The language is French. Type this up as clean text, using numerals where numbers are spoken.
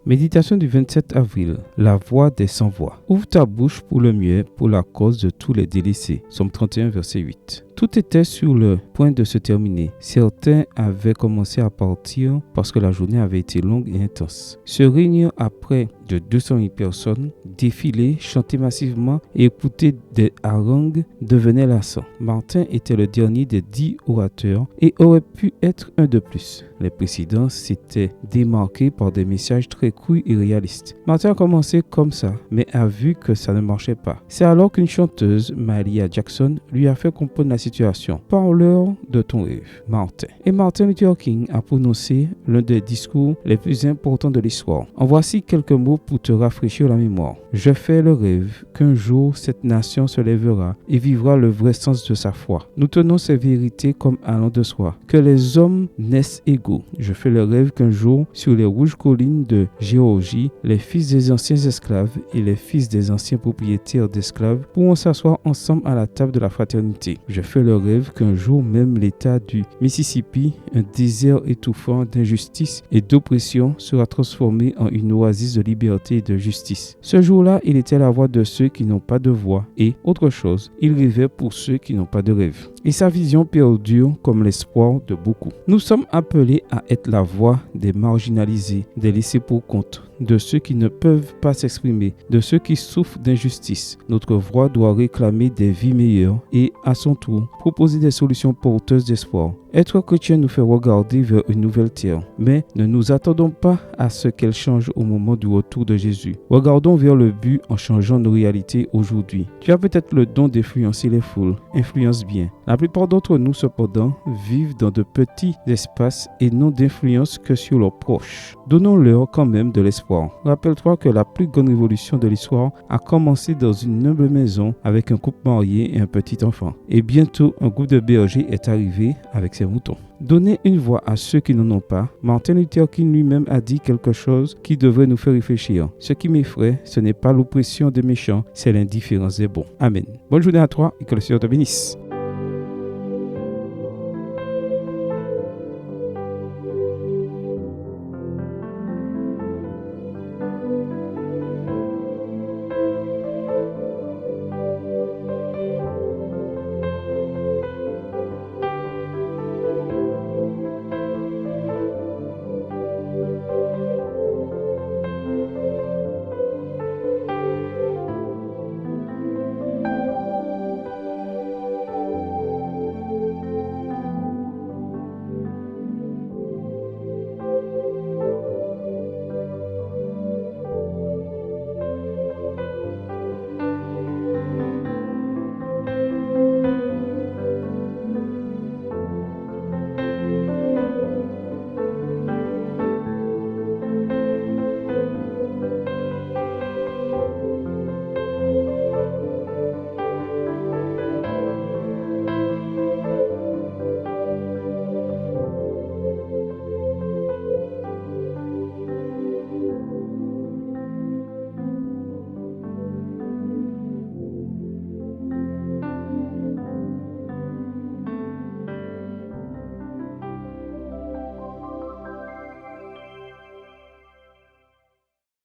Méditation du 27 avril. La voix des sans-voix. Ouvre ta bouche pour le mieux, pour la cause de tous les délaissés. Somme 31, verset 8. Tout était sur le point de se terminer. Certains avaient commencé à partir parce que la journée avait été longue et intense. Se réunir après de 200 000 personnes, défiler, chanter massivement et écouter des harangues devenait lassant. Martin était le dernier des 10 orateurs et aurait pu être un de plus. Les précédents s'étaient démarqués par des messages très crus et réalistes. Martin a commencé comme ça, mais a vu que ça ne marchait pas. C'est alors qu'une chanteuse, Mahalia Jackson, lui a fait comprendre la situation. Parle-leur de ton rêve, Martin. Et Martin Luther King a prononcé l'un des discours les plus importants de l'histoire. En voici quelques mots pour te rafraîchir la mémoire. Je fais le rêve qu'un jour cette nation se lèvera et vivra le vrai sens de sa foi. Nous tenons ces vérités comme allant de soi, que les hommes naissent égaux. Je fais le rêve qu'un jour, sur les rouges collines de Géorgie, les fils des anciens esclaves et les fils des anciens propriétaires d'esclaves pourront s'asseoir ensemble à la table de la fraternité. Je fais le rêve qu'un jour même l'État du Mississippi, un désert étouffant d'injustice et d'oppression, sera transformé en une oasis de liberté et de justice. Ce jour-là, il était la voix de ceux qui n'ont pas de voix et, autre chose, il rêvait pour ceux qui n'ont pas de rêve. Et sa vision perdure comme l'espoir de beaucoup. Nous sommes appelés à être la voix des marginalisés, des laissés pour compte, de ceux qui ne peuvent pas s'exprimer, de ceux qui souffrent d'injustice. Notre voix doit réclamer des vies meilleures et, à son tour, proposer des solutions porteuses d'espoir. Être chrétien nous fait regarder vers une nouvelle terre, mais ne nous attendons pas à ce qu'elle change au moment du retour de Jésus. Regardons vers le but en changeant nos réalités aujourd'hui. Tu as peut-être le don d'influencer les foules. Influence bien. La plupart d'entre nous, cependant, vivent dans de petits espaces et n'ont d'influence que sur leurs proches. Donnons-leur quand même de l'espoir. Rappelle-toi que la plus grande révolution de l'histoire a commencé dans une humble maison avec un couple marié et un petit enfant. Et bientôt, un groupe de bergers est arrivé avec ses moutons. Donner une voix à ceux qui n'en ont pas. Martin Luther King lui-même a dit quelque chose qui devrait nous faire réfléchir. Ce qui m'effraie, ce n'est pas l'oppression des méchants, c'est l'indifférence des bons. Amen. Bonne journée à toi et que le Seigneur te bénisse.